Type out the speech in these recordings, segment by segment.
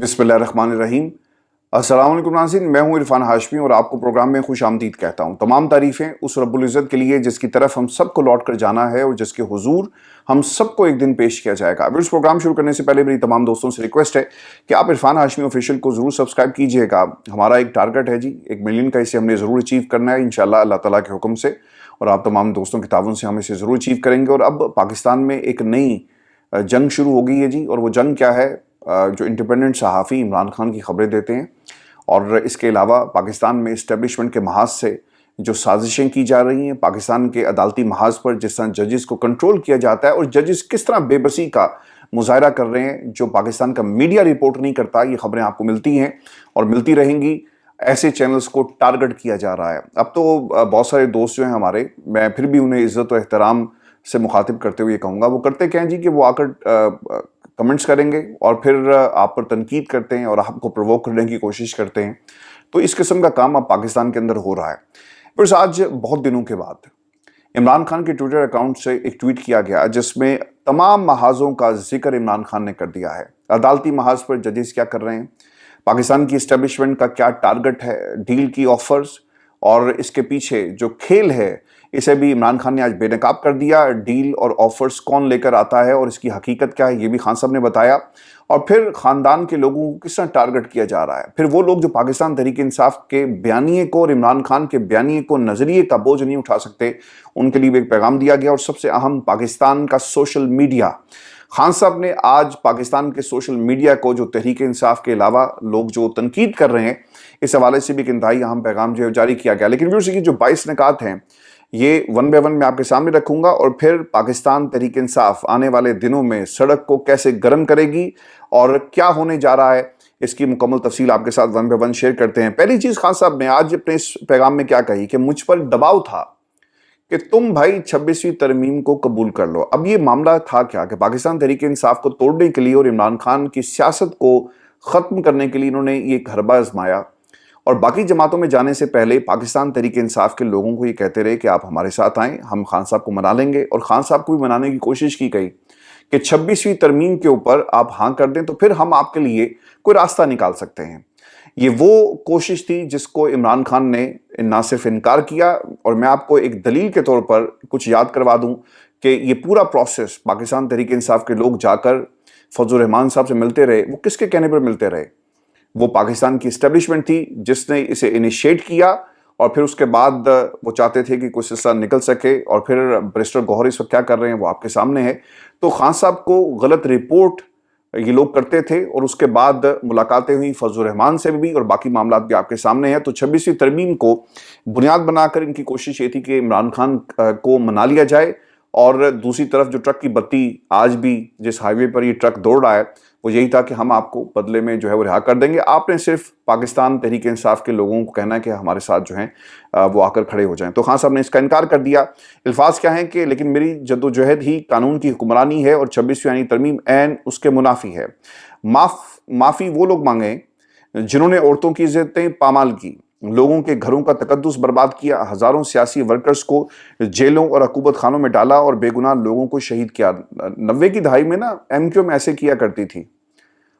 बिस्मिल्लाहिर्रहमानिर्रहीम। अस्सलाम वालेकुम नाज़रीन, मैं हूं इरफान हाशमी और आपको प्रोग्राम में खुश आमदीद कहता हूं। तमाम तारीफ़ें उस रब्बुल इज़्ज़त के लिए जिसकी तरफ हम सबको लौट कर जाना है और जिसके हुजूर हम सबको एक दिन पेश किया जाएगा। अभी इस प्रोग्राम शुरू करने से पहले मेरी तमाम दोस्तों से रिक्वेस्ट है कि आप इरफान हाशमी ऑफिशियल को ज़रूर सब्सक्राइब कीजिएगा। हमारा एक टारगेट है जी 1 मिलियन का, इसे हमने ज़रूर अचीव करना है इंशाअल्लाह अल्लाह ताला के हुक्म से, और आप तमाम दोस्तों के ताउन से हम इसे ज़रूर अचीव करेंगे। और अब पाकिस्तान में एक नई जंग शुरू हो गई है जी, और वो जंग क्या है? जो इंडिपेंडेंट सहाफ़ी इमरान खान की खबरें देते हैं, और इसके अलावा पाकिस्तान में इस्टेब्लिशमेंट के महाज से जो साजिशें की जा रही हैं, पाकिस्तान के अदालती महाज पर जिस तरह जजेस को कंट्रोल किया जाता है और जजेस किस तरह बेबसी का मुजाहरा कर रहे हैं जो पाकिस्तान का मीडिया रिपोर्ट नहीं करता, ये खबरें आपको मिलती हैं और मिलती रहेंगी। ऐसे चैनल्स को टारगेट किया जा रहा है। अब तो बहुत सारे दोस्त जो हैं हमारे, मैं फिर भी उन्हें इज़्ज़त और एहतराम से मुखातिब करते हुए कहूँगा, वो करते क्या हैं जी कि वो आकर कमेंट्स करेंगे और फिर आप पर तनकीद करते हैं और आपको प्रोवोक करने की कोशिश करते हैं। तो इस किस्म का काम अब पाकिस्तान के अंदर हो रहा है। फिर आज बहुत दिनों के बाद इमरान खान के ट्विटर अकाउंट से एक ट्वीट किया गया जिसमें तमाम महाजों का जिक्र इमरान खान ने कर दिया है। अदालती महाज पर जजेस क्या कर रहे हैं, पाकिस्तान की इस्टेब्लिशमेंट का क्या टारगेट है, डील की ऑफर्स और इसके पीछे जो खेल है, इसे भी इमरान खान ने आज बेनकाब कर दिया। डील और ऑफर्स कौन लेकर आता है और इसकी हकीकत क्या है, ये भी खान साहब ने बताया। और फिर खानदान के लोगों को किस तरह टारगेट किया जा रहा है। फिर वो लोग जो पाकिस्तान तहरीक इंसाफ के बयानिए को और इमरान खान के बयानिए को नजरिए का बोझ नहीं उठा सकते, उनके लिए भी एक पैगाम दिया गया। और सबसे अहम, पाकिस्तान का सोशल मीडिया, खान साहब ने आज पाकिस्तान के सोशल मीडिया को जो तहरीक इंसाफ के अलावा लोग जो तनकीद कर रहे हैं, इस हवाले से भी एक इंतहाई अहम पैगाम जो है जारी किया गया। लेकिन व्यूअर्स की जो 22 निकात हैं, ये वन बाय वन मैं आपके सामने रखूंगा और फिर पाकिस्तान तहरीक इंसाफ आने वाले दिनों में सड़क को कैसे गर्म करेगी और क्या होने जा रहा है, इसकी मुकम्मल तफसील आपके साथ वन बाय वन शेयर करते हैं। पहली चीज़ खान साहब ने आज अपने इस पैगाम में क्या कही कि मुझ पर दबाव था कि तुम भाई 26वीं तरमीम को कबूल कर लो। अब ये मामला था क्या कि पाकिस्तान तहरीक इंसाफ को तोड़ने के लिए और इमरान खान की सियासत को ख़त्म करने के लिए इन्होंने ये हरबा आजमाया, और बाकी जमातों में जाने से पहले पाकिस्तान तहरीक इंसाफ के लोगों को ये कहते रहे कि आप हमारे साथ आएँ, हम खान साहब को मना लेंगे। और खान साहब को भी मनाने की कोशिश की गई कि 26वीं तरमीम के ऊपर आप हाँ कर दें तो फिर हम आपके लिए कोई रास्ता निकाल सकते हैं। ये वो कोशिश थी जिसको इमरान खान ने ना सिर्फ इनकार किया, और मैं आपको एक दलील के तौर पर कुछ याद करवा दूं कि ये पूरा प्रोसेस पाकिस्तान तहरीक इंसाफ के लोग जाकर फजल रहमान साहब से मिलते रहे, वो किसके कहने पर मिलते रहे? वो पाकिस्तान की इस्टेब्लिशमेंट थी जिसने इसे इनिशिएट किया, और फिर उसके बाद वो चाहते थे कि कुछ सिलसिला निकल सके। और फिर बैरिस्टर गौहर इस वक्त क्या कर रहे हैं वो आपके सामने है। तो खान साहब को गलत रिपोर्ट ये लोग करते थे, और उसके बाद मुलाकातें हुई फजल रहमान से भी, और बाकी मामला भी आपके सामने हैं। तो 26वीं तरमीम को बुनियाद बनाकर इनकी कोशिश ये थी कि इमरान खान को मना लिया जाए। और दूसरी तरफ जो ट्रक की बत्ती आज भी जिस हाईवे पर ये ट्रक दौड़ रहा है, वो यही था कि हम आपको बदले में जो है वो रिहा कर देंगे, आपने सिर्फ पाकिस्तान तहरीक इंसाफ के लोगों को कहना है कि हमारे साथ जो हैं वो आकर खड़े हो जाएं। तो खान साहब ने इसका इनकार कर दिया। अल्फाज क्या हैं कि लेकिन मेरी जद्दोजहद ही कानून की हुक्मरानी है और 26वीं यानी तरमीम ऐन उसके मुनाफी है। माफ़ी वो लोग मांगें जिन्होंने औरतों की इज्जतें पामाल की, लोगों के घरों का तकद्दुस बर्बाद किया, हज़ारों सियासी वर्कर्स को जेलों और अकूबत खानों में डाला और बेगुनाह लोगों को शहीद किया। 90 की दहाई में ना MQM ऐसे किया करती थी,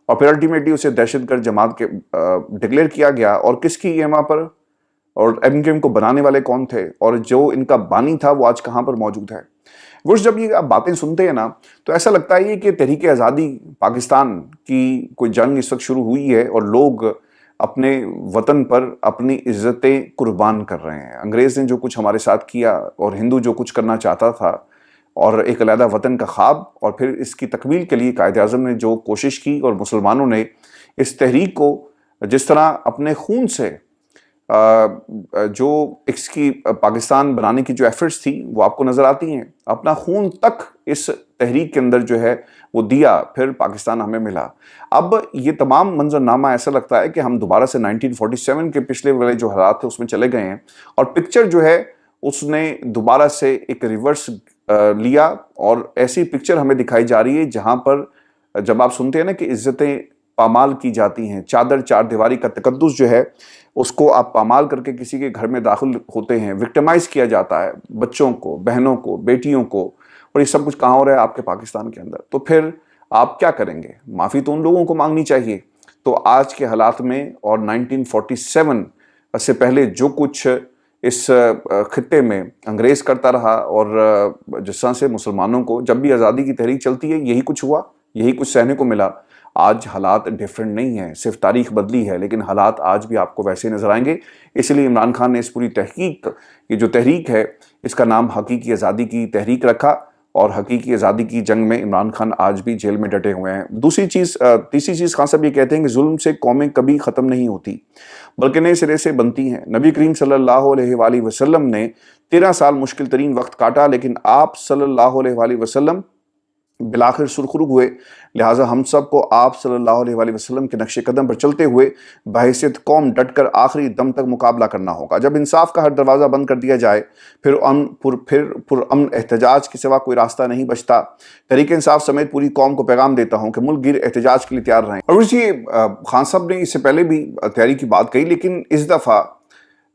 और फिर अल्टीमेटली उसे दहशतगर्द जमात के डिक्लेयर किया गया। और किसकी EMA पर, और MQM को बनाने वाले कौन थे, और जो इनका बानी था वो आज कहाँ पर मौजूद है। वो जब ये आप बातें सुनते हैं ना, तो ऐसा लगता है कि तहरीक आज़ादी पाकिस्तान की कोई जंग इस वक्त शुरू हुई है और लोग अपने वतन पर अपनी इज्जतें कुर्बान कर रहे हैं। अंग्रेज़ ने जो कुछ हमारे साथ किया, और हिंदू जो कुछ करना चाहता था, और एक अलहदा वतन का ख्वाब, और फिर इसकी तकमील के लिए कायद आज़म ने जो कोशिश की, और मुसलमानों ने इस तहरीक को जिस तरह अपने खून से जो इसकी पाकिस्तान बनाने की जो एफर्ट्स थी वो आपको नज़र आती हैं। अपना खून तक इस तहरीक के अंदर जो है वो दिया, फिर पाकिस्तान हमें मिला। अब ये तमाम मंजरनामा ऐसा लगता है कि हम दोबारा से 1947 के पिछले वाले जो हालात थे उसमें चले गए हैं, और पिक्चर जो है उसने दोबारा से एक रिवर्स लिया, और ऐसी पिक्चर हमें दिखाई जा रही है जहाँ पर जब आप सुनते हैं ना कि इज्जतें पामाल की जाती हैं, चादर चार दीवारी का तकद्दुस जो है उसको आप पामाल करके किसी के घर में दाखिल होते हैं, विक्टिमाइज किया जाता है बच्चों को, बहनों को, बेटियों को, और ये सब कुछ कहाँ हो रहा है आपके पाकिस्तान के अंदर। तो फिर आप क्या करेंगे? माफ़ी तो उन लोगों को मांगनी चाहिए تو آج کے حالات میں اور 1947 سے پہلے جو کچھ اس خطے میں انگریز کرتا رہا اور جس طرح سے مسلمانوں کو جب بھی آزادی کی تحریک چلتی ہے یہی کچھ ہوا، یہی کچھ سہنے کو ملا۔ آج حالات ڈیفرنٹ نہیں ہیں، صرف تاریخ بدلی ہے، لیکن حالات آج بھی آپ کو ویسے نظر آئیں گے۔ اس لیے عمران خان نے اس پوری تحقیق، یہ جو تحریک ہے اس کا نام حقیقی آزادی کی تحریک رکھا، اور حقیقی آزادی کی جنگ میں عمران خان آج بھی جیل میں ڈٹے ہوئے ہیں۔ تیسری چیز خان صاحب یہ کہتے ہیں کہ ظلم سے قومیں کبھی ختم نہیں ہوتی بلکہ نئے سرے سے بنتی ہیں۔ نبی کریم صلی اللہ علیہ وآلہ وسلم نے 13 سال مشکل ترین وقت کاٹا، لیکن آپ صلی اللہ علیہ وآلہ وسلم بالآخر سرخرو ہوئے، لہٰذا ہم سب کو آپ صلی اللہ علیہ وآلہ وسلم کے نقش قدم پر چلتے ہوئے بحیثیت قوم ڈٹ کر آخری دم تک مقابلہ کرنا ہوگا۔ جب انصاف کا ہر دروازہ بند کر دیا جائے پھر پرامن احتجاج کے سوا کوئی راستہ نہیں بچتا۔ تحریک انصاف سمیت پوری قوم کو پیغام دیتا ہوں کہ ملک گیر احتجاج کے لیے تیار رہیں۔ اور خان صاحب نے اس سے پہلے بھی تحریک کی بات کہی، لیکن اس دفعہ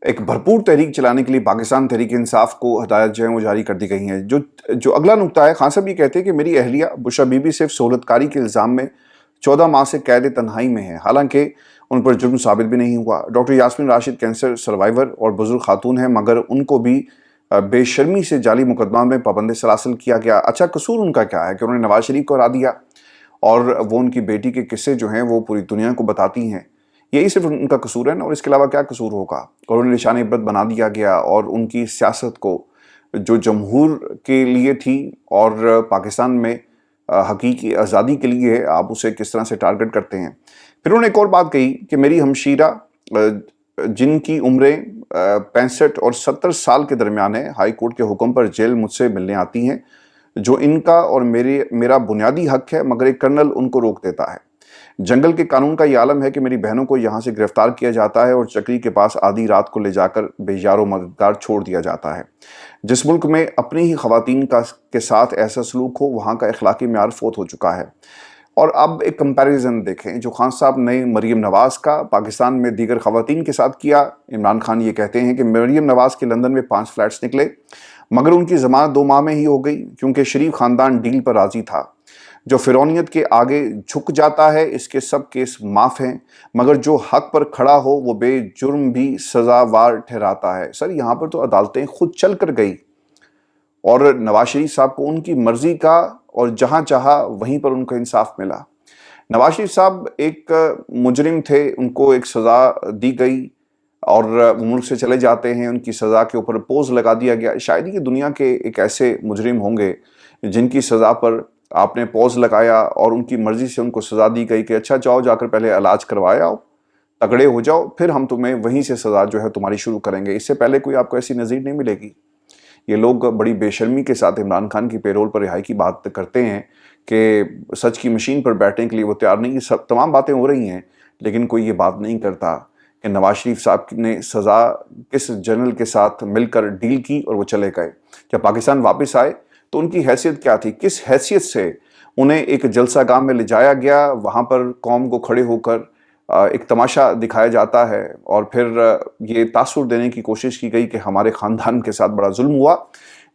ایک بھرپور تحریک چلانے کے لیے پاکستان تحریک انصاف کو ہدایت جو ہیں وہ جاری کر دی گئی ہیں۔ جو اگلا نقطہ ہے، خان صاحب یہ کہتے ہیں کہ میری اہلیہ بشرا بی بی صرف سہولت کاری کے الزام میں 14 ماہ سے قید تنہائی میں ہے، حالانکہ ان پر جرم ثابت بھی نہیں ہوا۔ Doctor Yasmin Rashid cancer survivor اور بزرگ خاتون ہیں، مگر ان کو بھی بے شرمی سے جعلی مقدمہ میں پابند سلاسل کیا گیا۔ اچھا قصور ان کا کیا ہے کہ انہوں نے نواز شریف کو ہرا دیا اور وہ ان کی بیٹی کے قصے جو ہیں وہ پوری دنیا کو بتاتی ہیں، یہی صرف ان کا قصور ہے نا، اور اس کے علاوہ کیا قصور ہوگا؟ اور انہیں نشان عبرت بنا دیا گیا، اور ان کی سیاست کو جو جمہور کے لیے تھی اور پاکستان میں حقیقی آزادی کے لیے ہے، آپ اسے کس طرح سے ٹارگٹ کرتے ہیں۔ پھر انہوں نے ایک اور بات کہی کہ میری ہمشیرہ جن کی عمریں 65 اور 70 سال کے درمیان ہے، ہائی کورٹ کے حکم پر جیل مجھ سے ملنے آتی ہیں، جو ان کا اور میرا بنیادی حق ہے، مگر ایک کرنل ان کو روک دیتا ہے۔ جنگل کے قانون کا یہ عالم ہے کہ میری بہنوں کو یہاں سے گرفتار کیا جاتا ہے اور چکری کے پاس آدھی رات کو لے جا کر بے یار و مددگار چھوڑ دیا جاتا ہے۔ جس ملک میں اپنی ہی خواتین کے ساتھ ایسا سلوک ہو، وہاں کا اخلاقی معیار فوت ہو چکا ہے۔ اور اب ایک کمپیریزن دیکھیں جو خان صاحب نے مریم نواز کا پاکستان میں دیگر خواتین کے ساتھ کیا۔ عمران خان یہ کہتے ہیں کہ مریم نواز کے لندن میں 5 فلیٹس نکلے، مگر ان کی ضمانت 2 ماہ میں ہی ہو گئی کیونکہ شریف خاندان ڈیل پر راضی تھا۔ جو فرعونیت کے آگے جھک جاتا ہے اس کے سب کیس معاف ہیں، مگر جو حق پر کھڑا ہو وہ بے جرم بھی سزاوار ٹھہراتا ہے۔ سر یہاں پر تو عدالتیں خود چل کر گئی اور نواز شریف صاحب کو ان کی مرضی کا اور جہاں چاہا وہیں پر ان کو انصاف ملا۔ نواز شریف صاحب ایک مجرم تھے، ان کو ایک سزا دی گئی اور وہ ملک سے چلے جاتے ہیں، ان کی سزا کے اوپر پوز لگا دیا گیا۔ شاید یہ دنیا کے ایک ایسے مجرم ہوں گے جن کی سزا پر آپ نے پوز لگایا اور ان کی مرضی سے ان کو سزا دی گئی کہ اچھا جاؤ، جا کر پہلے علاج کروایا آؤ، تگڑے ہو جاؤ، پھر ہم تمہیں وہیں سے سزا جو ہے تمہاری شروع کریں گے۔ اس سے پہلے کوئی آپ کو ایسی نظیر نہیں ملے گی۔ یہ لوگ بڑی بے شرمی کے ساتھ عمران خان کی پیرول پر رہائی کی بات کرتے ہیں کہ سچ کی مشین پر بیٹھنے کے لیے وہ تیار نہیں۔ یہ سب تمام باتیں ہو رہی ہیں، لیکن کوئی یہ بات نہیں کرتا کہ نواز شریف صاحب نے سزا کس جنرل کے ساتھ مل کر ڈیل کی اور وہ چلے گئے۔ جب پاکستان واپس آئے تو ان کی حیثیت کیا تھی؟ کس حیثیت سے انہیں ایک جلسہ گاہ میں لے جایا گیا، وہاں پر قوم کو کھڑے ہو کر ایک تماشا دکھایا جاتا ہے اور پھر یہ تاثر دینے کی کوشش کی گئی کہ ہمارے خاندان کے ساتھ بڑا ظلم ہوا۔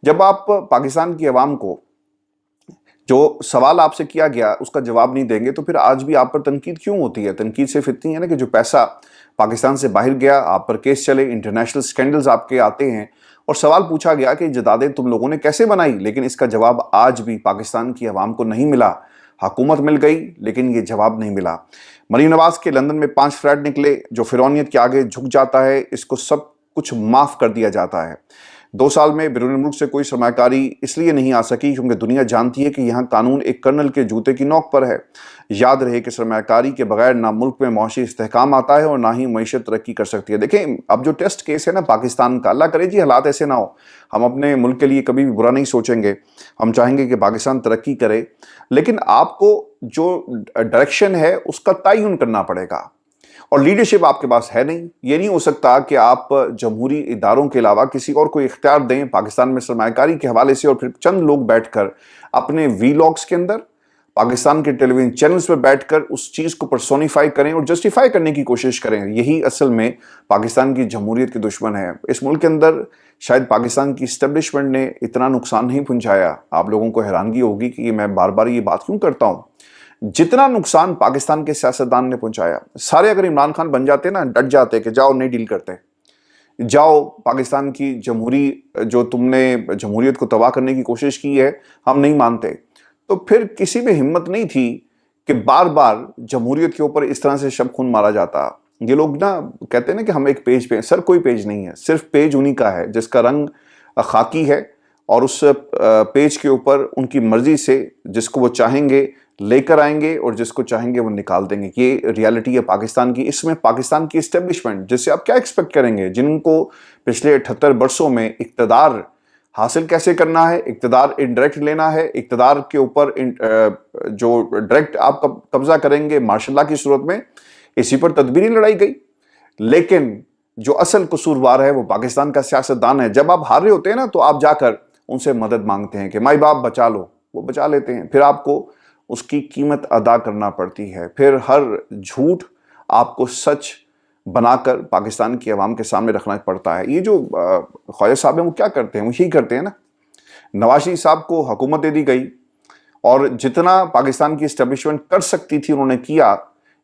جب آپ پاکستان کی عوام کو جو سوال آپ سے کیا گیا اس کا جواب نہیں دیں گے تو پھر آج بھی آپ پر تنقید کیوں ہوتی ہے؟ تنقید صرف اتنی ہے نا کہ جو پیسہ پاکستان سے باہر گیا، آپ پر کیس چلے، انٹرنیشنل سکینڈلز آپ کے آتے ہیں اور سوال پوچھا گیا کہ جدادیں تم لوگوں نے کیسے بنائی، لیکن اس کا جواب آج بھی پاکستان کی عوام کو نہیں ملا۔ حکومت مل گئی لیکن یہ جواب نہیں ملا۔ مریم نواز کے لندن میں 5 فلیٹ نکلے، جو فرعونیت کے آگے جھک جاتا ہے اس کو سب کچھ معاف کر دیا جاتا ہے۔ 2 سال میں بیرون ملک سے کوئی سرمایہ کاری اس لیے نہیں آ سکی کیونکہ دنیا جانتی ہے کہ یہاں قانون ایک کرنل کے جوتے کی نوک پر ہے۔ یاد رہے کہ سرمایہ کاری کے بغیر نہ ملک میں معاشی استحکام آتا ہے اور نہ ہی معیشت ترقی کر سکتی ہے۔ دیکھیں اب جو ٹیسٹ کیس ہے نا پاکستان کا، اللہ کرے جی حالات ایسے نہ ہو، ہم اپنے ملک کے لیے کبھی بھی برا نہیں سوچیں گے، ہم چاہیں گے کہ پاکستان ترقی کرے، لیکن آپ کو جو ڈائریکشن ہے اس کا تعین کرنا پڑے گا اور لیڈرشپ آپ کے پاس ہے نہیں۔ یہ نہیں ہو سکتا کہ آپ جمہوری اداروں کے علاوہ کسی اور کو اختیار دیں پاکستان میں سرمایہ کاری کے حوالے سے اور پھر چند لوگ بیٹھ کر اپنے ویلاگز کے اندر پاکستان کے ٹیلی ویژن چینلز پر بیٹھ کر اس چیز کو پرسونیفائی کریں اور جسٹیفائی کرنے کی کوشش کریں۔ یہی اصل میں پاکستان کی جمہوریت کے دشمن ہے۔ اس ملک کے اندر شاید پاکستان کی اسٹیبلشمنٹ نے اتنا نقصان نہیں پہنچایا۔ آپ لوگوں کو حیرانگی ہوگی کہ میں بار بار یہ بات کیوں کرتا ہوں۔ जितना नुकसान पाकिस्तान के सियासतदान ने पहुंचाया, सारे अगर इमरान खान बन जाते ना, डट जाते कि जाओ नहीं डील करते, जाओ पाकिस्तान की जो तुमने जमहूरियत को तबाह करने की कोशिश की है हम नहीं मानते, तो फिर किसी में हिम्मत नहीं थी कि बार बार जमहूरियत के ऊपर इस तरह से शब खून मारा जाता। ये लोग ना कहते हैं ना कि हम एक पेज पे, सर कोई पेज नहीं है, सिर्फ पेज उन्हीं का है जिसका रंग खाकी है, और उस पेज के ऊपर उनकी मर्जी से जिसको वो चाहेंगे लेकर आएंगे और जिसको चाहेंगे वो निकाल देंगे। ये रियलिटी है पाकिस्तान की। इसमें पाकिस्तान की एस्टेब्लिशमेंट, जिससे आप क्या एक्सपेक्ट करेंगे, जिनको पिछले 78 वर्षों में इक्तदार हासिल कैसे करना है, इक्तदार इनडायरेक्ट लेना है, इक्तदार के ऊपर जो डायरेक्ट आप कब्जा करेंगे मार्शल लॉ की सूरत में, इसी पर तदबीरी लड़ाई गई। लेकिन जो असल कसूरवार है वो पाकिस्तान का सियासतदान है। जब आप हार रहे होते हैं ना, तो आप जाकर उनसे मदद मांगते हैं कि माई बाप बचा लो, वो बचा लेते हैं, फिर आपको उसकी कीमत अदा करना पड़ती है। फिर हर झूठ आपको सच बनाकर पाकिस्तान की आवाम के सामने रखना पड़ता है। ये जो ख्वाजा साहब हैं वो क्या करते हैं, वो यही करते हैं ना। नवाज शरीफ साहब को हुकूमत दे दी गई और जितना पाकिस्तान की इस्टेब्लिशमेंट कर सकती थी उन्होंने किया।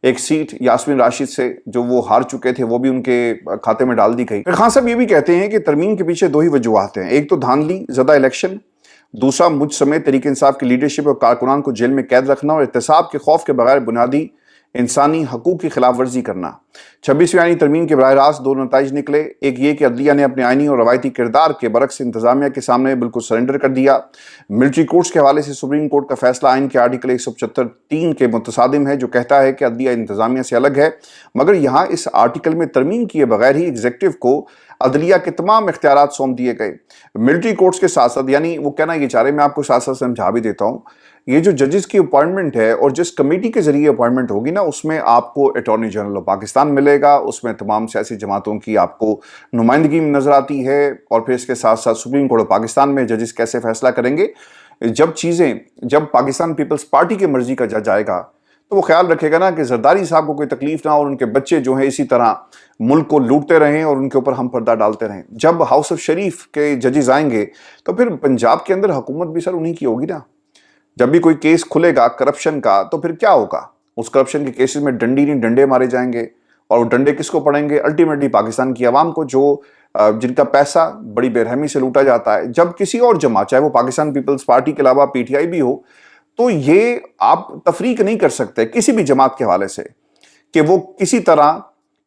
एक सीट यास्मीन राशिद से जो वो हार चुके थे वो भी उनके खाते में डाल दी गई। खान साहब ये भी कहते हैं कि तरमीम के पीछे दो ही वजूहात हैं, एक तो धांधली ज़्यादा इलेक्शन, दूसरा मुझ समेत तहरीक इंसाफ की लीडरशिप और कारकुनान को जेल में कैद रखना और एहतसाब के खौफ के बगैर बुनियादी इंसानी हकूक़ की खिलाफ वर्जी करना। 26वीं आईनी तरमीम के बराह रास्त दो नताइज निकले। एक ये कि अदलिया ने अपने आईनी और रवायती किरदार के बरक्स इंतजामिया के सामने बिल्कुल सरेंडर कर दिया। मिलिट्री कोर्ट्स के हवाले से सुप्रीम कोर्ट का फैसला आइन के आर्टिकल 175(3) के मुतसादिम है, जो कहता है कि अदलिया इंतजामिया से अलग है। मगर यहाँ इस आर्टिकल में तरमीम किए बगैर ही एग्जीक्यूटिव को अदलिया के तमाम इख्तियारात सौंप दिए गए मिलिट्री कोर्ट्स के साथ साथ। यानी वो कहना ये चाह रहे, मैं आपको साथ साथ समझा भी देता हूँ, ये जो जजेस की अपॉइंटमेंट है और जिस कमेटी के जरिए अपॉइंटमेंट होगी ना, उसमें आपको अटॉर्नी जनरल ऑफ पाकिस्तान मिलेगा, उसमें तमाम सियासी जमातों की आपको नुमाइंदगी नजर आती है, और फिर इसके साथ साथ सुप्रीम कोर्ट ऑफ पाकिस्तान में जजेस कैसे फैसला करेंगे। जब पाकिस्तान पीपल्स पार्टी की मर्जी का जज आएगा तो वो ख्याल रखेगा ना कि जरदारी साहब को कोई तकलीफ ना हो और उनके बच्चे जो हैं इसी तरह मुल्क को लूटते रहें और उनके ऊपर हम पर्दा डालते रहें। जब हाउस ऑफ शरीफ के जजेस आएंगे तो फिर पंजाब के अंदर हुकूमत भी सर उन्हीं की होगी ना। जब भी कोई केस खुलेगा करप्शन का तो फिर क्या होगा, उस करप्शन के केसेस में डंडी नहीं डंडे मारे जाएंगे, और वो डंडे किसको पड़ेंगे, अल्टीमेटली पाकिस्तान की आवाम को, जो जिनका पैसा बड़ी बेरहमी से लूटा जाता है। जब किसी और जमात, चाहे वो पाकिस्तान पीपल्स पार्टी के अलावा पीटीआई भी हो, तो ये आप तफरीक नहीं कर सकते किसी भी जमात के हवाले से कि वो किसी तरह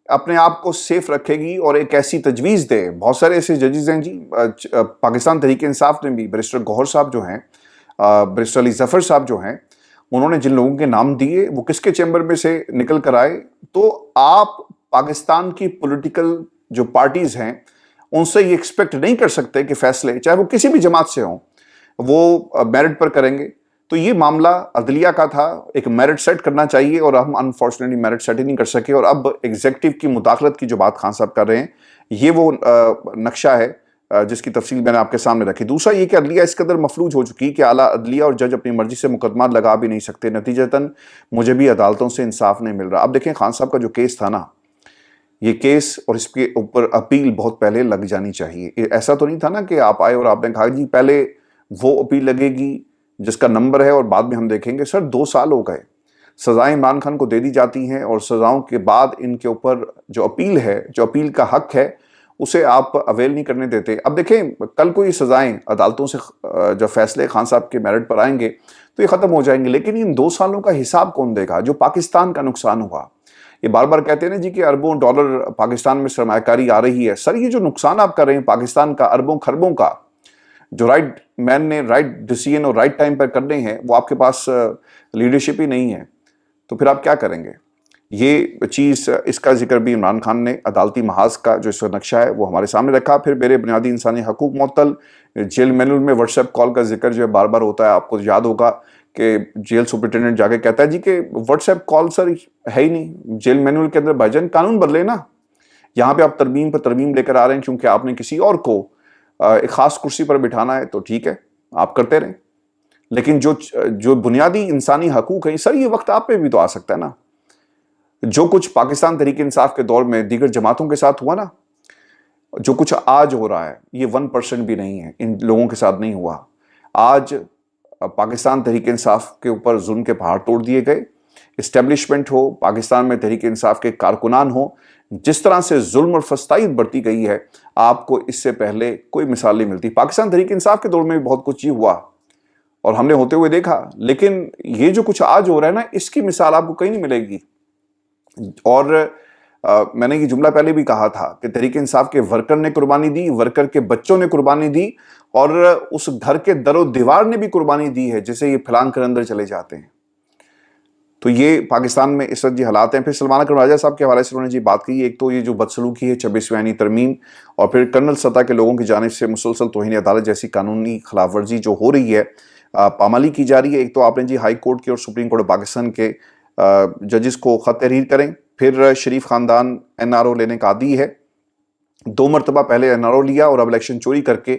अपने आप को सेफ रखेगी और एक ऐसी तजवीज़ दे। बहुत सारे ऐसे जजेस हैं जी, पाकिस्तान तहरीक इंसाफ ने भी, बैरिस्टर गौहर साहब जो हैं, बैरिस्टर अली जफर साहब जो हैं, उन्होंने जिन लोगों के नाम दिए वो किसके चैम्बर में से निकल कर आए। तो आप पाकिस्तान की पॉलिटिकल जो पार्टीज़ हैं उनसे ये एक्सपेक्ट नहीं कर सकते कि फैसले, चाहे वो किसी भी जमात से हों, वो मेरिट पर करेंगे। तो ये मामला अदलिया का था, एक मेरिट सेट करना चाहिए और हम अनफॉर्चुनेटली मेरिट सेट ही नहीं कर सके। और अब एग्जीक्यूटिव की मुदाखलत की जो बात खान साहब कर रहे हैं, ये वो नक्शा है जिसकी तफसील मैंने आपके सामने रखी। दूसरा ये कि अदलिया इस कदर मफलूज हो चुकी कि आला अदलिया और जज अपनी मर्जी से मुकदमा लगा भी नहीं सकते, नतीजतन मुझे भी अदालतों से इंसाफ नहीं मिल रहा। अब देखें खान साहब का जो केस था ना, ये केस और इसके ऊपर अपील बहुत पहले लग जानी चाहिए। ऐसा तो नहीं था ना कि आप आए और आपने कहा जी पहले वो अपील लगेगी जिसका नंबर है और बाद में हम देखेंगे। सर 2 साल हो गए, सजाएं इमरान खान को दे दी जाती हैं और सजाओं के बाद इनके ऊपर जो अपील है, जो अपील का हक है, उसे आप अवेल नहीं करने देते। अब देखें, कल को ये सजाएं अदालतों से जब फैसले खान साहब के मेरिट पर आएंगे तो ये ख़त्म हो जाएंगे, लेकिन इन 2 सालों का हिसाब कौन देगा जो पाकिस्तान का नुकसान हुआ। ये बार बार कहते हैं ना जी कि अरबों डॉलर पाकिस्तान में सरमायाकारी आ रही है। सर ये जो नुकसान आप कर रहे हैं पाकिस्तान का, अरबों खरबों का, जो राइट मैन ने राइट डिसीजन और राइट टाइम पर करने हैं, वो आपके पास लीडरशिप ही नहीं है, तो फिर आप क्या करेंगे। ये चीज़, इसका जिक्र भी इमरान खान ने अदालती महाज का जो इस नक्शा है वो हमारे सामने रखा। फिर मेरे बुनियादी इंसानी हकूक मुअत्तल, जेल मैनुअल में व्हाट्सएप कॉल का जिक्र जो है बार बार होता है। आपको याद होगा कि जेल सुपरिटेंडेंट जाके कहता है जी कि व्हाट्सएप कॉल सर है ही नहीं जेल मैनुअल के अंदर। भाईजान कानून बदले ना, यहाँ पे आप तरमीम पर तरमीम लेकर आ रहे हैं क्योंकि आपने किसी और को एक खास कुर्सी पर बिठाना है, तो ठीक है आप करते रहें, लेकिन जो बुनियादी इंसानी हकूक है सर, ये वक्त आप पे भी तो आ सकता है ना। जो कुछ पाकिस्तान तहरीक इंसाफ के दौर में दीगर जमातों के साथ हुआ ना, जो कुछ आज हो रहा है, ये 1% भी नहीं है, इन लोगों के साथ नहीं हुआ। आज पाकिस्तान तहरीक इंसाफ के ऊपर जुल्म के पहाड़ तोड़ दिए गए, इस्टेब्लिशमेंट हो, पाकिस्तान में तहरीक इंसाफ के कारकुनान हो, जिस तरह से जुल्म और फस्ताई बढ़ती गई है, आपको इससे पहले कोई मिसाल नहीं मिलती। पाकिस्तान तहरीक इंसाफ के दौर में भी बहुत कुछ ये हुआ और हमने होते हुए देखा, लेकिन ये जो कुछ आज हो रहा है ना, इसकी मिसाल आपको कहीं नहीं मिलेगी। और मैंने ये जुमला पहले भी कहा था कि तहरीक इंसाफ के वर्कर ने कुर्बानी दी, वर्कर के बच्चों ने कुर्बानी दी, और उस घर के दरो दीवार ने भी कुर्बानी दी है जिसे ये फैलान कर अंदर चले जाते हैं। तो ये पाकिस्तान में इस वक्त जी हालात हैं। फिर सलमान अकरम राजा साहब के हवाले से उन्होंने जी बात की, एक तो ये जो बदसलूकी है 26वीं आईनी तरमीम, और फिर कर्नल सतह के लोगों की जानिब से मुसलसल तौहीन अदालत जैसी कानूनी खिलाफ वर्जी जो हो रही है, पामाली की जा रही है। एक तो आपने जी हाई कोर्ट के और सुप्रीम कोर्ट पाकिस्तान के जजेस को खत तहरीर करें। फिर शरीफ खानदान NRO लेने का आदी है, 2 मरतबा पहले NRO लिया और अब इलेक्शन चोरी करके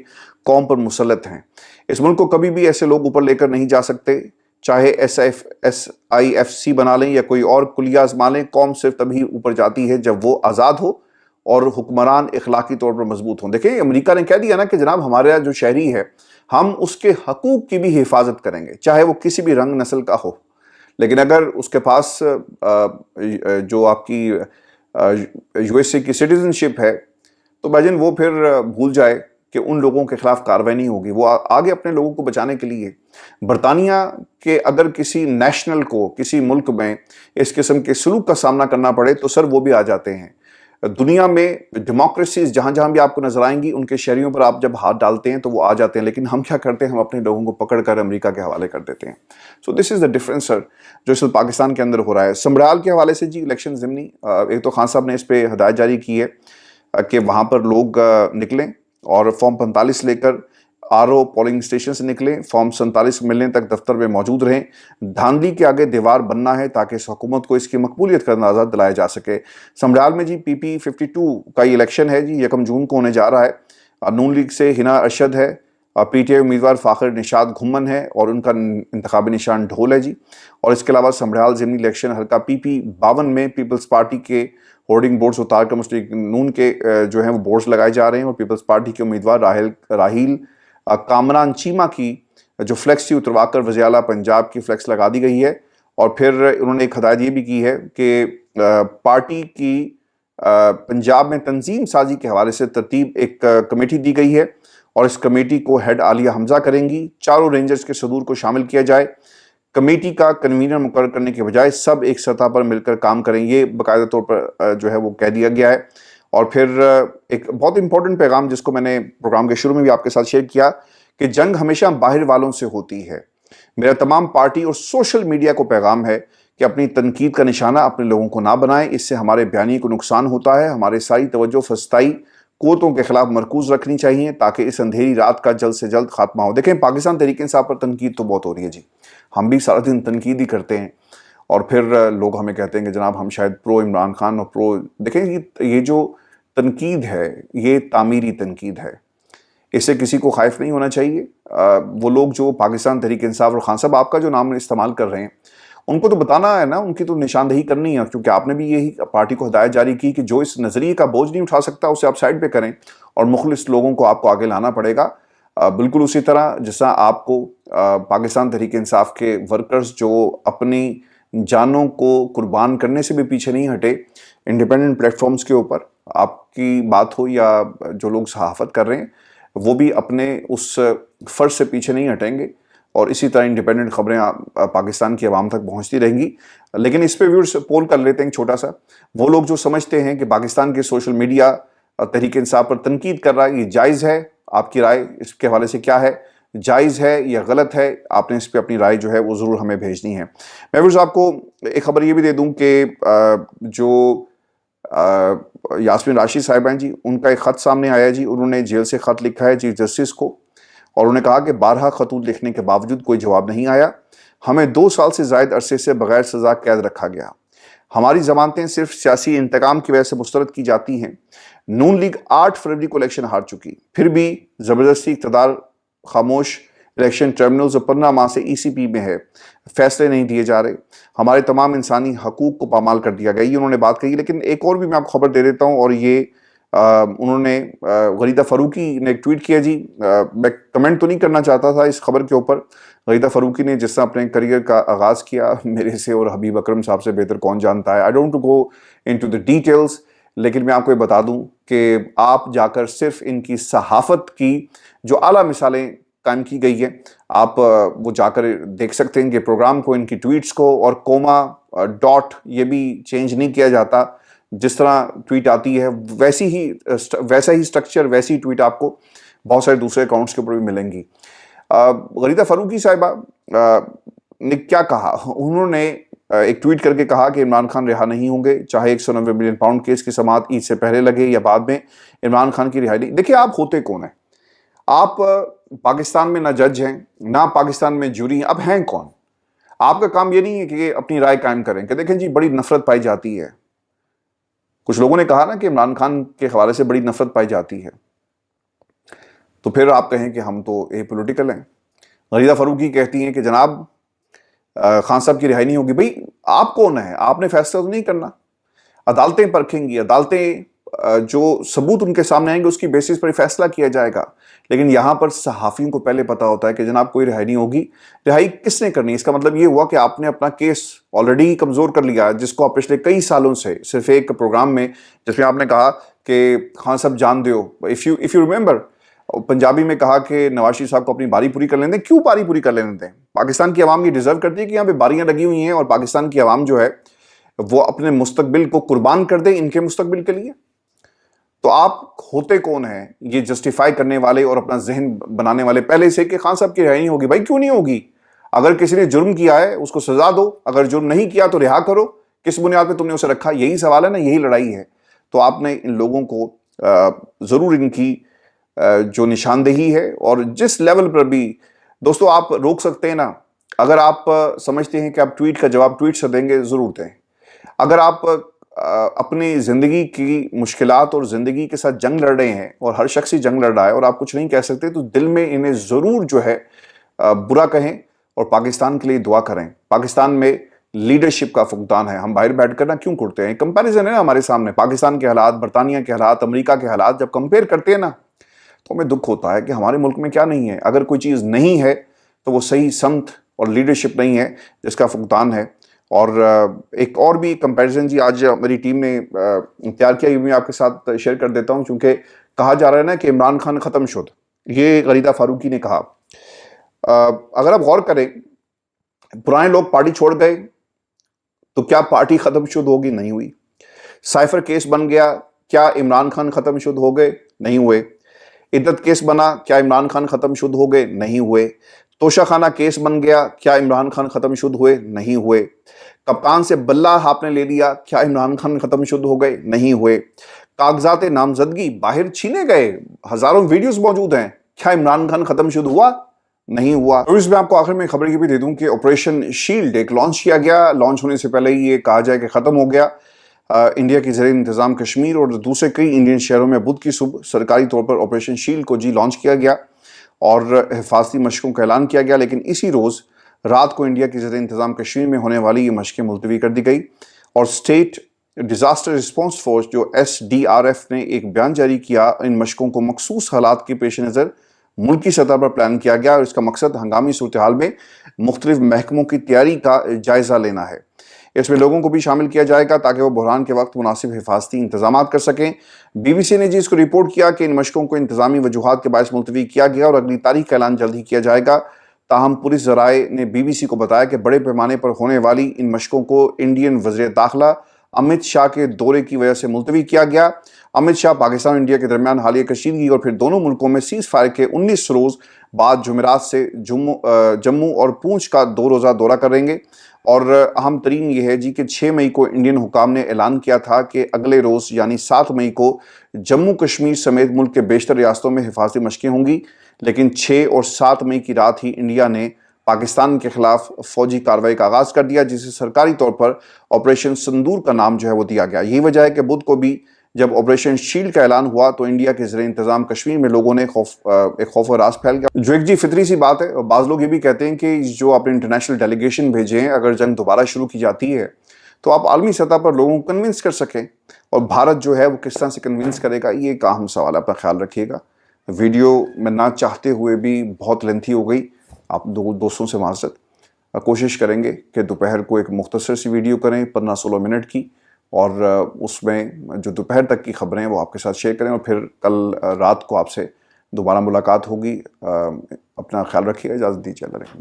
कौम पर मुसल्लत हैं। इस मुल्क को कभी भी ऐसे लोग ऊपर लेकर नहीं जा सकते, चाहे SIFC बना लें या कोई और कुलिया आजमा लें। कौम सिर्फ तभी ऊपर जाती है जब वो आज़ाद हो और हुक्मरान इखलाकी तौर पर मजबूत हों। देखिए, अमेरिका ने कह दिया ना कि जनाब हमारा जो शहरी है, हम उसके हकूक की भी हिफाजत करेंगे, चाहे वो किसी भी रंग नस्ल का हो। लेकिन अगर उसके पास जो आपकी USA की सिटीजनशिप है, तो भाईजान वो फिर भूल जाए कि उन लोगों के खिलाफ कार्रवाई नहीं होगी। वो आगे अपने लोगों को बचाने के लिए, बरतानिया के अगर किसी नेशनल को किसी मुल्क में इस किस्म के सलूक का सामना करना पड़े तो सर वो भी आ जाते हैं। दुनिया में डेमोक्रेसीज जहां जहां भी आपको नजर आएंगी, उनके शहरियों पर आप जब हाथ डालते हैं तो वो आ जाते हैं। लेकिन हम क्या करते हैं, हम अपने लोगों को पकड़कर अमेरिका के हवाले कर देते हैं। So this is the difference sir, जो इस पाकिस्तान के अंदर हो रहा है। समराल के हवाले से जी इलेक्शन ज़िमनी, एक तो खान साहब ने इस पर हदायत जारी की है कि वहां पर लोग निकलें और फॉर्म 45 लेकर RO पोलिंग स्टेशन से निकलें, फॉर्म 47 मिलने तक दफ्तर में मौजूद रहें। धांधली के आगे दीवार बनना है ताकि इस हुकूमत को इसकी मकबूलियत का अंदाज़ा दिलाया जा सके। समराल में जी PP 52 का इलेक्शन है जी, 1 जून को होने जा रहा है। नून लीग से हिना अरशद है, PTI उम्मीदवार फ़ाखिर निशात घुम्मन है और उनका इंतखाबी निशान ढोल है जी। और इसके अलावा समराल ज़िमनी इलेक्शन हल्का PP 52 में पीपल्स पार्टी के होर्डिंग बोर्ड्स उतार कर मुस्लिम नून के जो हैं वो बोर्ड्स लगाए जा रहे हैं, और पीपल्स पार्टी के उम्मीदवार राहील कामरान चीमा की जो फ्लेक्स थी उतरवा कर वज़ीर आला पंजाब की फ्लेक्स लगा दी गई है। और फिर उन्होंने एक हदायत ये भी की है कि पार्टी की पंजाब में तंजीम साजी के हवाले से तरतीब एक कमेटी दी गई है और इस कमेटी को हेड आलिया हमजा करेंगी। चारों रेंजर्स के सदूर को शामिल किया जाए। कमेटी का कन्वीनर मुकर्रर करने के बजाय सब एक सतह पर मिलकर काम करें, ये बाकायदा तौर पर जो है वो कह दिया गया है। और फिर एक बहुत इंपॉर्टेंट पैगाम जिसको मैंने प्रोग्राम के शुरू में भी आपके साथ शेयर किया कि जंग हमेशा बाहर वालों से होती है। मेरा तमाम पार्टी और सोशल मीडिया को पैगाम है कि अपनी तनकीद का निशाना अपने लोगों को ना बनाएं, इससे हमारे बयानी को नुकसान होता है। हमारे सारी तवज्जो फस्ताई कुव्वतों के खिलाफ मरकूज रखनी चाहिए ताकि इस अंधेरी रात का जल्द से जल्द खात्मा हो। देखें, पाकिस्तान तहरीक इंसाफ पर तनकीद तो बहुत हो रही है जी, हम भी सारा दिन तनकीद ही करते हैं और फिर लोग हमें कहते हैं कि जनाब हम शायद प्रो इमरान खान और प्रो। देखें, ये जो तनकीद है ये तामीरी तनकीद है, इससे किसी को खाइफ नहीं होना चाहिए। वो लोग जो पाकिस्तान तहरीक इंसाफ और खान साहब आपका जो नाम इस्तेमाल कर रहे हैं, उनको तो बताना है ना, उनकी तो निशानदेही करनी है, क्योंकि आपने भी यही पार्टी को हदायत जारी की कि जो इस नज़रिए का बोझ नहीं उठा सकता उसे आप साइड पे करें और मुखलिस लोगों को आपको आगे लाना पड़ेगा। बिल्कुल उसी तरह जैसा आपको पाकिस्तान तहरीक इंसाफ के वर्कर्स जो अपनी जानों को कुर्बान करने से भी पीछे नहीं हटे, इंडिपेंडेंट प्लेटफॉर्म्स के ऊपर आपकी बात हो या जो लोग सहाफ़त कर रहे हैं, वो भी अपने उस फ़र्ज से पीछे नहीं हटेंगे और इसी तरह इंडिपेंडेंट खबरें पाकिस्तान की आवाम तक पहुंचती रहेंगी। लेकिन इस पे व्यूअर्स पोल कर लेते हैं छोटा सा। वो लोग जो समझते हैं कि पाकिस्तान के सोशल मीडिया तहरीक इंसाफ पर तनकीद कर रहा है, ये जायज़ है? आपकी राय इसके हवाले से क्या है? जायज़ है या गलत है? आपने इस पर अपनी राय जो है वो ज़रूर हमें भेजनी है। मैं व्यूअर्स आपको एक खबर ये भी दे दूँ कि जो यास्मीन राशिद साहिबा हैं जी, उनका एक ख़त सामने आया जी। उन्होंने जेल से ख़त लिखा है चीफ जस्टिस को और उन्होंने कहा कि 12 खतूत लिखने के बावजूद कोई जवाब नहीं आया। हमें 2 साल से ज़ायद अरसे से बगैर सज़ा कैद रखा गया। हमारी ज़मानतें सिर्फ सियासी इंतकाम की वजह से मुस्तरद की जाती हैं। नून लीग 8 फरवरी को इलेक्शन हार चुकी, फिर भी ज़बरदस्ती इक़्तिदार खामोश। इलेक्शन ट्रिब्यूनल्स 15 माह से ECP में है, फैसले नहीं दिए जा रहे। हमारे तमाम इंसानी हकूक़ को पामाल कर दिया गया। ये उन्होंने बात कही। लेकिन एक और भी मैं आपको खबर दे देता हूँ और ये उन्होंने गरीदा फ़ारूकी ने एक ट्वीट किया जी। मैं कमेंट तो नहीं करना चाहता था इस खबर के ऊपर, غریدہ فاروقی نے جس طرح اپنے کریئر کا آغاز کیا، میرے سے اور حبیب اکرم صاحب سے بہتر کون جانتا ہے. I don't go into the details, لیکن میں آپ کو یہ بتا دوں کہ آپ جا کر صرف ان کی صحافت کی جو اعلیٰ مثالیں قائم کی گئی ہیں، آپ وہ جا کر دیکھ سکتے ہیں کہ پروگرام کو، ان کی ٹویٹس کو، اور کوما ڈاٹ یہ بھی چینج نہیں کیا جاتا. جس طرح ٹویٹ آتی ہے ویسا ہی سٹرکچر، ویسی ٹویٹ آپ کو بہت سارے دوسرے اکاؤنٹس کے اوپر بھی ملیں گی. غریدہ فاروقی صاحبہ نے کیا کہا؟ انہوں نے ایک ٹویٹ کر کے کہا کہ عمران خان رہا نہیں ہوں گے، چاہے 190 ملین پاؤنڈ کیس کی سماعت عید سے پہلے لگے یا بعد میں، عمران خان کی رہائی نہیں. دیکھیں آپ ہوتے کون ہیں؟ آپ پاکستان میں نہ جج ہیں، نہ پاکستان میں جوری ہیں، اب ہیں کون؟ آپ کا کام یہ نہیں ہے کہ اپنی رائے قائم کریں کہ دیکھیں جی بڑی نفرت پائی جاتی ہے. کچھ لوگوں نے کہا نا کہ عمران خان کے حوالے سے بڑی نفرت پائی جاتی ہے، تو پھر آپ کہیں کہ ہم تو اے پولیٹیکل ہیں. غریدہ فاروقی کہتی ہیں کہ جناب خان صاحب کی رہائی نہیں ہوگی. بھئی آپ کون ہیں؟ آپ نے فیصلہ تو نہیں کرنا، عدالتیں پرکھیں گی، عدالتیں جو ثبوت ان کے سامنے آئیں گے اس کی بیسس پر فیصلہ کیا جائے گا. لیکن یہاں پر صحافیوں کو پہلے پتا ہوتا ہے کہ جناب کوئی رہائی نہیں ہوگی. رہائی کس نے کرنی ہے؟ اس کا مطلب یہ ہوا کہ آپ نے اپنا کیس آلریڈی کمزور کر لیا، جس کو آپ پچھلے کئی سالوں سے صرف ایک پروگرام میں، جس میں آپ نے کہا کہ خان صاحب جان دیو، اف یو ریمبر، پنجابی میں کہا کہ نواز شریف صاحب کو اپنی باری پوری کر لینے دیں. کیوں باری پوری کر لینے دیں؟ پاکستان کی عوام یہ ڈیزرو کرتی ہے کہ یہاں پہ باریاں لگی ہوئی ہیں اور پاکستان کی عوام جو ہے وہ اپنے مستقبل کو قربان کر دیں ان کے مستقبل کے لیے. تو آپ ہوتے کون ہیں یہ جسٹیفائی کرنے والے اور اپنا ذہن بنانے والے پہلے سے کہ خان صاحب کی رہائی نہیں ہوگی؟ بھائی کیوں نہیں ہوگی؟ اگر کسی نے جرم کیا ہے اس کو سزا دو، اگر جرم نہیں کیا تو رہا کرو. کس بنیاد پہ تم نے اسے رکھا؟ یہی سوال ہے نا، یہی لڑائی ہے. تو آپ نے ان لوگوں کو ضرور ان کی جو نشاندہی ہے، اور جس لیول پر بھی دوستو آپ روک سکتے ہیں نا، اگر آپ سمجھتے ہیں کہ آپ ٹویٹ کا جواب ٹویٹ سے دیں گے ضرور دیں. اگر آپ اپنی زندگی کی مشکلات اور زندگی کے ساتھ جنگ لڑ رہے ہیں، اور ہر شخص ہی جنگ لڑ رہا ہے اور آپ کچھ نہیں کہہ سکتے، تو دل میں انہیں ضرور جو ہے برا کہیں اور پاکستان کے لیے دعا کریں. پاکستان میں لیڈرشپ کا فقدان ہے. ہم باہر بیٹھ کر نہ کیوں کرتے ہیں؟ کمپیریزن ہے نا ہمارے سامنے، پاکستان کے حالات، برطانیہ کے حالات، امریکہ کے حالات جب کمپیئر کرتے ہیں نا تو ہمیں دکھ ہوتا ہے کہ ہمارے ملک میں کیا نہیں ہے. اگر کوئی چیز نہیں ہے تو وہ صحیح سمت اور لیڈرشپ نہیں ہے جس کا فقدان ہے. اور ایک اور بھی کمپیریزن جی آج میری ٹیم نے تیار کیا، یہ میں آپ کے ساتھ شیئر کر دیتا ہوں، چونکہ کہا جا رہا ہے نا کہ عمران خان ختم شد، یہ غریدہ فاروقی نے کہا. اگر آپ غور کریں، پرانے لوگ پارٹی چھوڑ گئے تو کیا پارٹی ختم شد ہوگی؟ نہیں ہوئی. سائفر کیس بن گیا، کیا عمران خان ختم شد ہو گئے؟ نہیں ہوئے. عدت کیس بنا، کیا عمران خان ختم شد ہو گئے؟ نہیں ہوئے. توشہ خانہ کیس بن گیا، کیا عمران خان ختم شد ہوئے؟ نہیں ہوئے. کپتان سے بلہ آپ نے لے لیا، کیا عمران خان ختم شد ہو گئے؟ نہیں ہوئے. کاغذات نامزدگی باہر چھینے گئے، ہزاروں ویڈیوز موجود ہیں، کیا عمران خان ختم شد ہوا؟ نہیں ہوا. اور اس میں آپ کو آخر میں خبر یہ بھی دے دوں کہ آپریشن شیلڈ ایک لانچ کیا گیا. لانچ ہونے سے پہلے ہی یہ کہا جائے کہ ختم ہو گیا. انڈیا کی زیر انتظام کشمیر اور دوسرے کئی انڈین شہروں میں بدھ کی صبح سرکاری طور پر آپریشن شیلڈ کو لانچ کیا گیا اور حفاظتی مشقوں کا اعلان کیا گیا. لیکن اسی روز رات کو انڈیا کی زیر انتظام کشمیر میں ہونے والی یہ مشقیں ملتوی کر دی گئی، اور اسٹیٹ ڈیزاسٹر رسپانس فورس جو SDRF نے ایک بیان جاری کیا، ان مشقوں کو مخصوص حالات کے پیش نظر ملکی سطح پر پلان کیا گیا، اور اس کا مقصد ہنگامی صورتحال میں مختلف محکموں کی تیاری کا جائزہ لینا ہے. اس میں لوگوں کو بھی شامل کیا جائے گا تاکہ وہ بحران کے وقت مناسب حفاظتی انتظامات کر سکیں. BBC نے اس کو رپورٹ کیا کہ ان مشقوں کو انتظامی وجوہات کے باعث ملتوی کیا گیا اور اگلی تاریخ کا اعلان جلد ہی کیا جائے گا. تاہم پولیس ذرائع نے BBC کو بتایا کہ بڑے پیمانے پر ہونے والی ان مشقوں کو انڈین وزیر داخلہ امت شاہ کے دورے کی وجہ سے ملتوی کیا گیا. امت شاہ پاکستان اور انڈیا کے درمیان حالیہ کشیدگی اور پھر دونوں ملکوں میں سیز فائر کے 19 روز بعد جمعرات سے جموں اور پونچھ کا 2 روزہ دورہ کریں گے. اور اہم ترین یہ ہے کہ 6 مئی کو انڈین حکام نے اعلان کیا تھا کہ اگلے روز یعنی 7 مئی کو جموں کشمیر سمیت ملک کے بیشتر ریاستوں میں حفاظتی مشقیں ہوں گی. لیکن 6 اور 7 مئی کی رات ہی انڈیا نے پاکستان کے خلاف فوجی کارروائی کا آغاز کر دیا، جسے سرکاری طور پر آپریشن سندور کا نام وہ دیا گیا. یہی وجہ ہے کہ بدھ کو بھی جب آپریشن شیلڈ کا اعلان ہوا تو انڈیا کے زیر انتظام کشمیر میں لوگوں نے ایک خوف و راز پھیل گیا، جو ایک فطری سی بات ہے. بعض لوگ یہ بھی کہتے ہیں کہ جو آپ نے انٹرنیشنل ڈیلیگیشن بھیجے ہیں، اگر جنگ دوبارہ شروع کی جاتی ہے تو آپ عالمی سطح پر لوگوں کو کنونس کر سکیں، اور بھارت جو ہے وہ کس طرح سے کنونس کرے گا، یہ ایک اہم سوال. اپنا خیال رکھیے گا. ویڈیو میں نہ چاہتے ہوئے بھی بہت لینتھی ہو گئی. آپ دوستوں سے معذرت. کوشش کریں گے کہ دوپہر کو ایک مختصر سی ویڈیو کریں 15-16 منٹ کی, اور اس میں جو دوپہر تک کی خبریں وہ آپ کے ساتھ شیئر کریں, اور پھر کل رات کو آپ سے دوبارہ ملاقات ہوگی. اپنا خیال رکھیے, اجازت دیجیے, اللہ رحم.